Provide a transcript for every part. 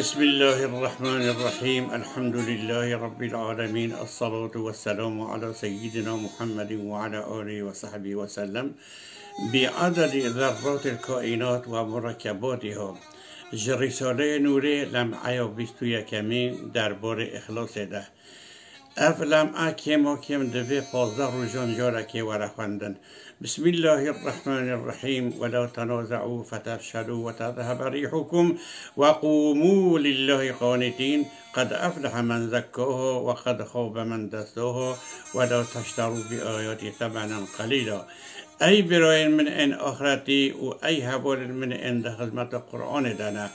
بسم الله الرحمن الرحيم الحمد لله رب العالمين الصلاة والسلام على سيدنا محمد وعلى آله وصحبه وسلم بعدد ذرات الكائنات ومركباتها رساله نوری لمعه 21 دربار اخلاص ده اف لمعه کم دوی 15 روزان جاره که ورخوندن. بسم الله الرحمن الرحيم ولا تنازعوا فتفشلوا وتذهب ريحكم وقوموا لله قانتين قد أفلح من زكاها وقد خاب من دساها ولا تشتروا بآياتي ثمنا قليلا. ای براین من ان آخرتی و ای حوال من ان ده خدمت قرآن دانه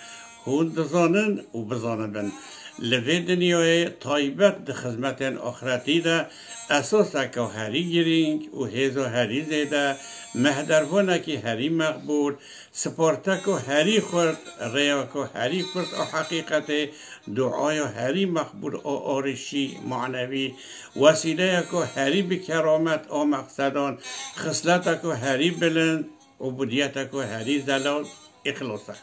هون دزانن و بزانن لوی دنیای طایبت ده خدمت آخرتی ده اساس که هری گرینگ و هیزا هری زیده مهدروانه که هری مقبول سپارتک و هری خورد ریا که هری خورد حقیقت دعای هری مقبول آرشی معنوی وسیله که هری بکرامت مقصدان خصلت که هری بلند عبودیت که هری زلال اخلاصه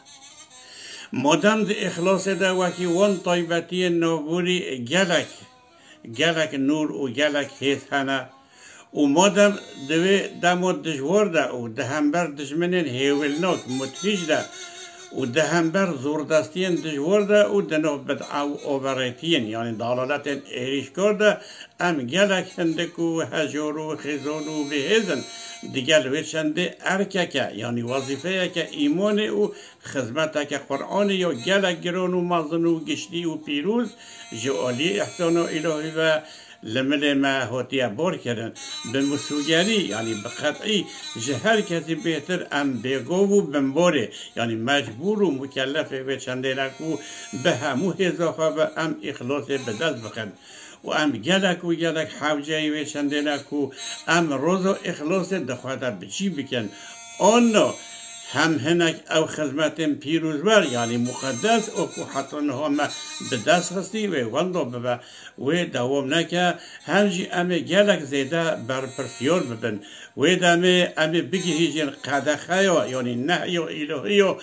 مادم ده اخلاص ده وکی وان طایبتی نابوری گلک نور و گلک هیت هنه و مادم دوی دماد دجوار ده و دهنبر دجمنین هیولناک متفیج ده و دهنبر زوردستین دجوار ده و دنو بدعو آوریتین یعنی دلالت ایریشکار ده ام گلک هندک و هجار و خزان و بهزن دیگر وچنده ارکه یعنی وظیفه که ایمان و خدمت که قرآن یا گلک گران و مزن و گشتی و پیروز جوالی احسان و الهی و لمل ما هاتیه بار کردن به مسوگری یعنی به قطعی هر کسی بهتر ام بگو و بمباره یعنی مجبور و مکلف وچنده نکو به همو هزاخا و ام اخلاص به دست بخند و ام گلک حوجه و چنده نکو ام روز و اخلاص دخواته بچی بکن آنا هم هنک او خدمت پیروزور یعنی مقدس او که حتی هم به دست هستی و وندو ببا و دوام نکه همجی ام گلک زیده بر پرسیار ببن و دمه ام بگیهیجین قدخه یعنی نهی و الهی و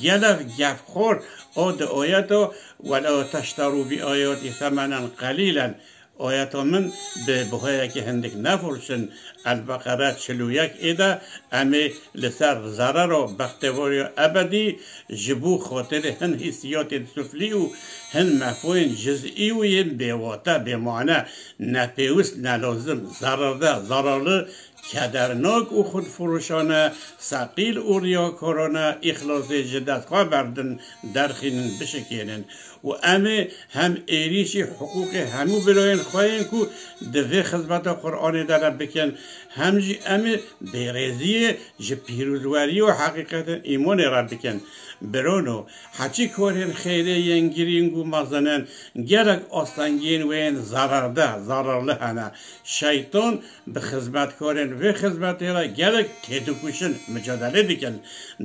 گلک گفخور او ده آیتو ولا تشترو بی آیاتی ثمنا قلیلا آیت من به بهایی که هندک نفرشن البقره 41 ایده امی لسر ضرر و بختواری ابدی جبو خاطر هن حسیات سفلی و هن مفهوم جزئی و ین بیواته بمعنی نپیوست نلازم ضررله کدرناک و خود فروشانه ثقیل و ریاکارانه اخلاص جدت خواه بردن درخینن بشکینن و امه هم ایریش حقوق همو براین خواهین که دوی خدمت قرآن داره بکن همجی امه بیرزی جه پیروزواری و حقیقت ایمان را بکن برانو حچی کارین خیره ینگیرینگ و مزنن گرک آستنگین وین ضررله هنه شیطان به خدمت کارین و خدمت را گرک تیدکوشن مجادله دیکن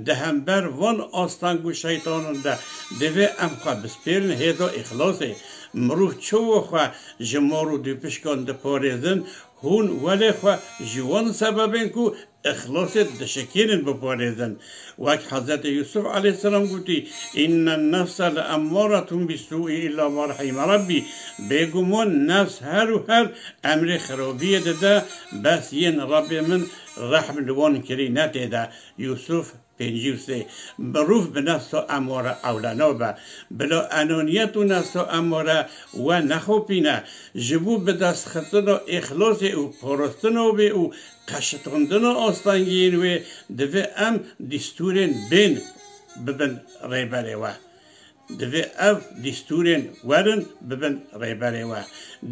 دهنبر وان آستنگو شیطانون ده دوی امخوا بسپیرن هیدا اخلاصه مروف چو خواه جمارو دو پشکان ده پارزن هون ولی خواه جوان سببین که اخلاص دشکینن بپارزن وک حضرت یوسف علیه السلام گوتی این النفس لامارتون بسوء الا ما رحم ربی بگمان نفس هر امر خرابی ده بس ین رب من رحم لوان کری نتیده یوسف 53 بروف به نفس اماره اولنا با بلا انانیت و نفس اماره و نخوپینه جبو به دست خطن و اخلاص او پرستن و به او قشتاندن آستانگین و دوی ام دستورین بین ببن ریبره و دوی او دستورین ورن ببن ریبره و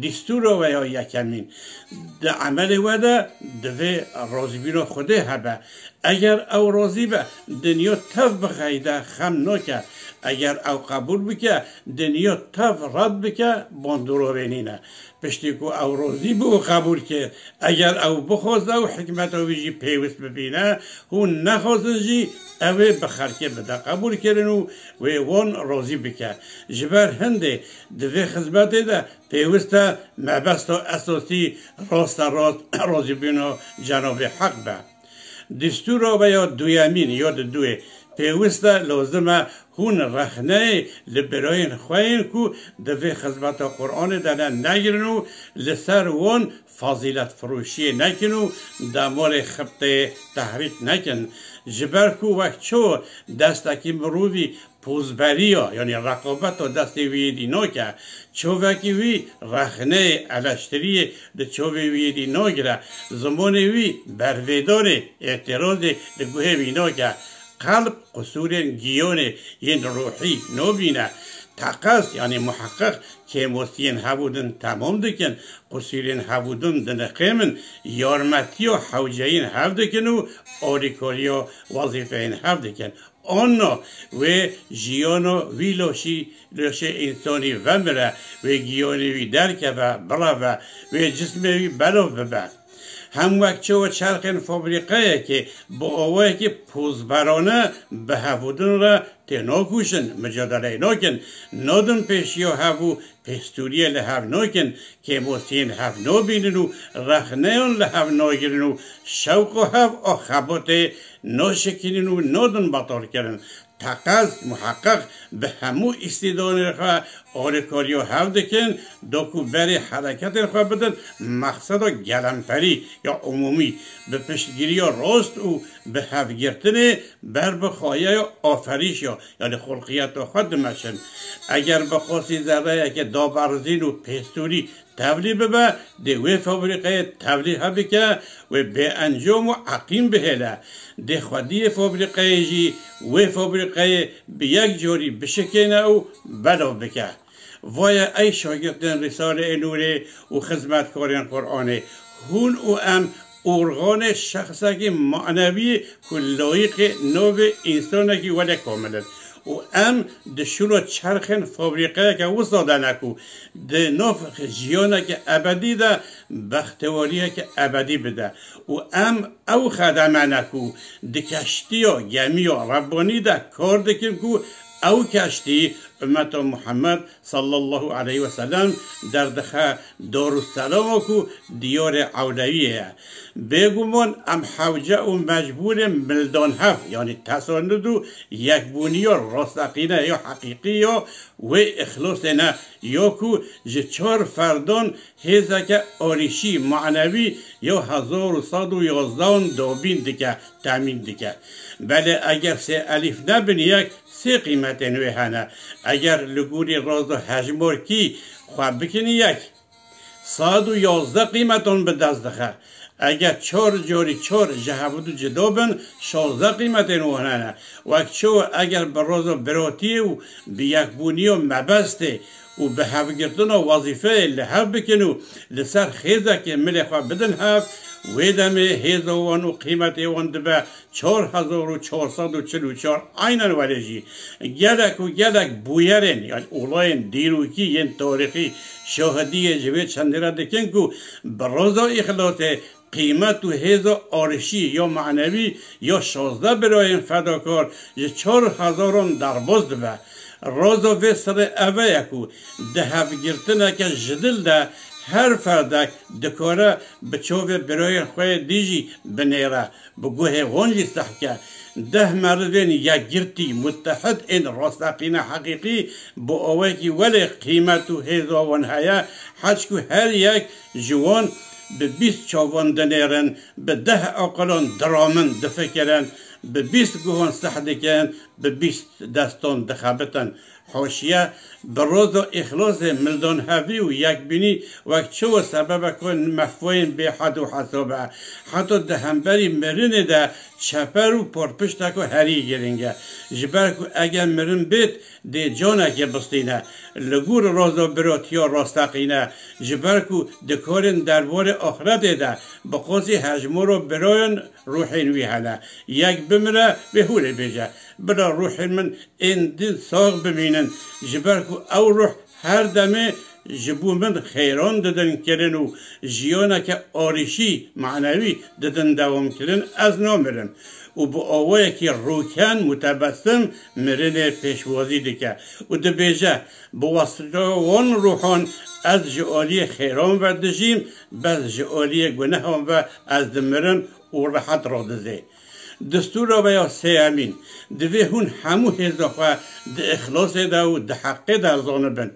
دستور و یا یکمین ده عمل و ده دوی راضی بینو خوده هبه اگر او راضی به دنیا تف بخیده خم نکه اگر او قبول بکه دنیا تف رد بکه باندورو بینینه پشتی که او راضی به او قبول که اگر او بخواسته و حکمت او جی پیوست ببینه او نخواستن جی او بخرکه بده قبول کرن و وان راضی بکه جبر هنده دوی خدمت ده پیوسته مبست اساسی راست راضی بینو جناب حق به دستور و یا دویمین یاد دوی پیوسته لازمه هون رخنه لبراین خوین کو دوی خدمت قرآن دانه نگیرنو لسر وان فضیلت فروشی نکنو دمال خبت تحریک نکن جبر کو وقت چو دستکی مروی پوزبریا یعنی رقابت و دست ویدی ناکه چوکی وی رخنه علشتری ده چوی ویدی ناگره زمان وی برویدار اعتراض ده گوه وی ناکه قلب قصور گیان ین روحی نبینه تقص یعنی محقق که موسین هبودن تمام دکن قصورین هبودن دنقیمن یارمتی و حوجهین هف دکن و آریکاری و وظیفهین هف دکن آنها و جیانو وی لوشی انسانی ومره و گیانی وی درکه و بلا و جسم وی بلا ببه هم وقت چه و چرخ فابریقه که با آوه که پوزبرانه به هفودن را تنها کوشن مجادله ناکن نادن پیشی و هفو پستوری لحف ناکن که موسین هف نابینن و رخنهان لحف ناگیرن و شوق و هف آخبات ناشکینن و نادن بطار کرن تقص محقق به همو استیدان رخواه آرکاری و هف دکن داکو بری حرکت رخواه بدن مقصد گلمپری یا عمومی به پشتگیری یا راست او به هف گرتن بر بخواهی یا آفریش یعنی خلقیت و خود مشن اگر بخواسی ذره که دابرزین و پستوری تبلیغ ببه دوی فابریقه تبلیغ بکه و به انجام و عقیم بهله ده خودی فابریقه جی و فابریقه به یک جوری بشکنه و بلا بکه وای ای شاگردان رساله نوره و خدمتکاران قرآنه هون او ام ارغان شخصی معنوی که لایق نو انسانی که ولی کاملت و ام دشورو چرخن فابریقه که وصاده نکو ده نفخ جیانه که ابدی ده بختواریه که ابدی بده و ام او خدمه نکو ده کشتی و گمی و ربانی ده کار دکن کو او کشتی امت محمد صلی الله علیه و سلم در دخه دارالسلام کو دیار عودویه بگومان ام حوجه و مجبور ملدان هف یعنی تساند و یکبونی و راستقینه یا حقیقی و اخلاص نه یا کو چهار فردان هزه که آریشی معنوی یا 1111 دابین دیگه تامین دیگه بله اگر سه الف نبین یک سه قیمت نوی هنه اگر لگوری راز و هجمار کی خواه بکنی یک 111 قیمتان به دست دخه اگر 4 جوری 4 جهبود جدا بن 16 قیمت نوی هنه و اگر به راز و براتی و به یک بونی و مبسته و به هفگردن و وظیفه لحف بکنو لسر خیزه که ملی خواه بدن هف ویدمه هزوان و قیمت وان دبه 4444 اینن ولیجی گلک و گلک بویرین یعنی اولاین دیروکی ین تاریخی شاهدی جوید چندره دکن که برازا اخلاص قیمت و هزا آرشی یا معنوی یا 16 برای فداکار 4000 درباز دبه رازا و سر اوه یکو ده هفگرتنه که جدل ده هر فردک دکاره بچوه برای خواه دیجی بنیره بگوه وانجی سحکه 10 مردین یک گرتی متحد این راستقین حقیقی با اوه که ولی قیمت و هزاوان هیا حج که هر یک جوان به 20 چاوان دنیرن به 10 اقلان درامن دفکرن به 20 گوهان سحدکن به 20 دستان دخابتن حاشیه بروز و اخلاص ملدان هوی و یک بینی وقت چه و سبب کن مفوین به حد و حسابه حتی دهنبری مرین ده چپر و پرپشتک و هری گرینگه جبر که اگر مرین بیت ده جانه که بستینه لگور راز و براتیا راستقینه جبر که دکارن دربار آخرت ده بقاسی هجمور و براین روحین وی هنه یک بمره به هوله بیجه بلا روح من این دین ساق ببینن جبر که او روح هر دمه جبو من خیران دادن کرن و جیانه که آریشی معنوی دادن دوام کرن از نامرن و با آوه که روکن متبسم مرن پیشوازی دکه و ده بیجه با واسطه وان روحان از جعالی خیران وردشیم بس جعالی گناهان و از دمرن و راحت را دزه دستور و یا سیامین دوی هون همو هزا خواه ده اخلاص ده و ده حقه ده زانه بن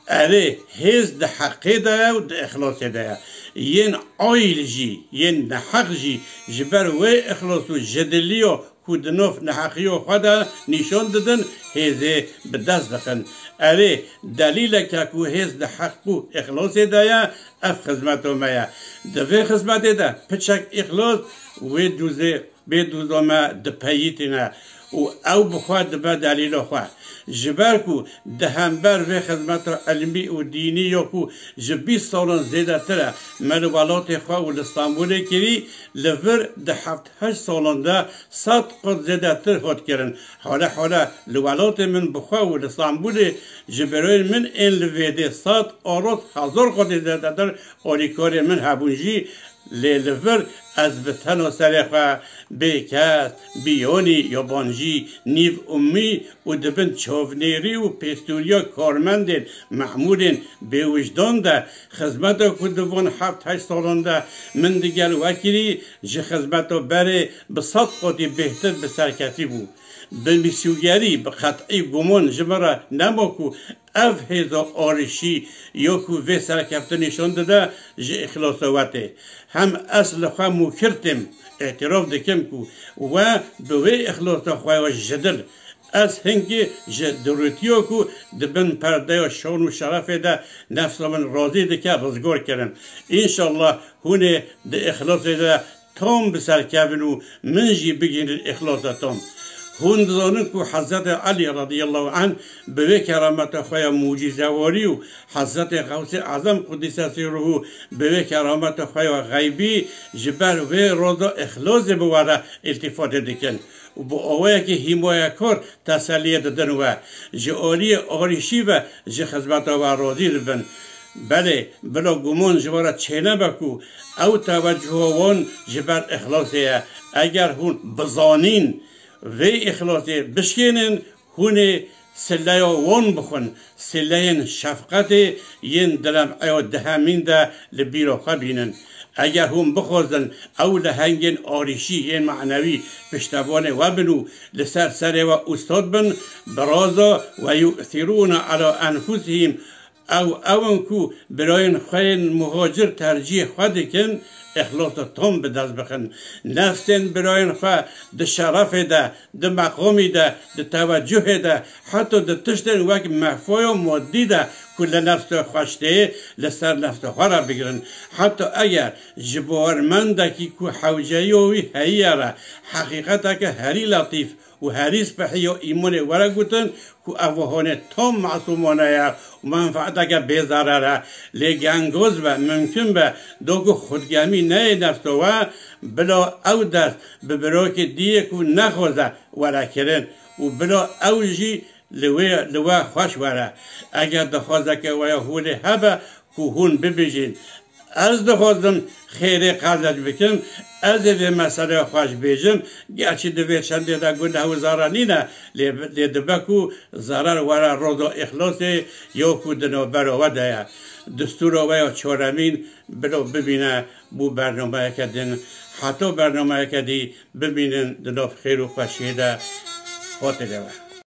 اره هز ده حقه ده و ده اخلاص ده ین آیل جی ین نحق جی جبر و اخلاص و جدلی و کودنوف نحقی و خود نشان دادن هزه به دست دخن اره دلیل که کو هز ده حق و اخلاص ده یا اف خدمت و میا دوی خدمت ده پچک اخلاص و دوزه به دوزه ما ده پیتنا و او بخواد به دلیل خواه جبر کو دهنبر و خدمت علمی و دینی یا کو جبی سالان زیده تره ملوالات خواه و استانبول کری لور ده 7-8 سالان ده 100 قد زیده تر خود کرن حالا لوالات من بخواه و استانبول جبرای من این لویده 100 آراز 1000 قد زیده تر آریکار من هبونجی لیلور از بطن و سرخواه بیکس بیانی یابانجی نیو امی و دبن چاونیری و پیستوریا کارمندین معمولین به وجدان ده خدمت کدوان 7-8 سالان ده من دیگر وکیلی جه خدمت بره به 100 قاطی بهتر به سرکتی بود به میسیوگری به قطعی گمان جمعه نماکو اف هزا آرشی یا کو وی سرکفته نشان داده جه اخلاصواته هم اصل خواه موکرتم اعتراف دکم کو و به وی اخلاص خواه و جدل از هنگی دروتیو کو دبن پرده و شان و شرف ده نفس من راضی دکه رزگار کردم انشالله هونه ده اخلاص ده تام بسر کبن و منجی بگین اخلاص تام هون دانن کو حضرت علی رضی الله عنه به کرامت خواه معجزه واری و حضرت غوث اعظم قدس سره به کرامت خواه غیبی جبر و روزا اخلاص بواره التفات دکن و با آوه که حمایه کار تسلیه دادن و جاری آریشی و جه خدمت و راضی بن بله بلا گمان جوارا چینه بکو او توجه وان جبر اخلاصه اگر هون بزانین و اخلاصی بشکنن هونه سله وان بخون سله شفقت ین دلم ایو دهمین ده لبیرا خبینن اگر هم بخوزن او لهنگین آریشی ین معنوی پشتوانه و بنو لسر سر و استاد بن برازا و یؤثرون على انفسهم او کو براین خواهن مهاجر ترجیح خود کن اخلاص تام به دست بخن نفسن براین خواه ده شرف ده ده مقامی ده ده توجه ده حتی ده تشتن وقت مخفای و مادی ده کل نفس خوشته لسر نفس خواه را بگرن حتی اگر جبارمنده که کو حوجهی وی هیه را حقیقت که هری لطیف و هری سپحی و ایمان ورا گوتن که اوهانه تام معصومانه یا و منفعت که بیزاره لگنگوز و ممکن به دوگو خودگمی نه نفس و بلا او دست به برای که دیه که نخوزه ورا کرن و بلا او جی لوه خوش وره اگر دخوازه که ویا هوله هبه که هون ببیجین از دخوازم خیره قضت بکن از دوی مسئله خوش بیجم گرچه دوی چنده دا گنده و زارانی نه لیدبه که زرار ورا روزا اخلاصه یا که دنو براوه ده دستور و یا چارمین بلو ببینه بو برنامه کدین حتی برنامه کدی ببینن دنو خیر و خوشیده خاطره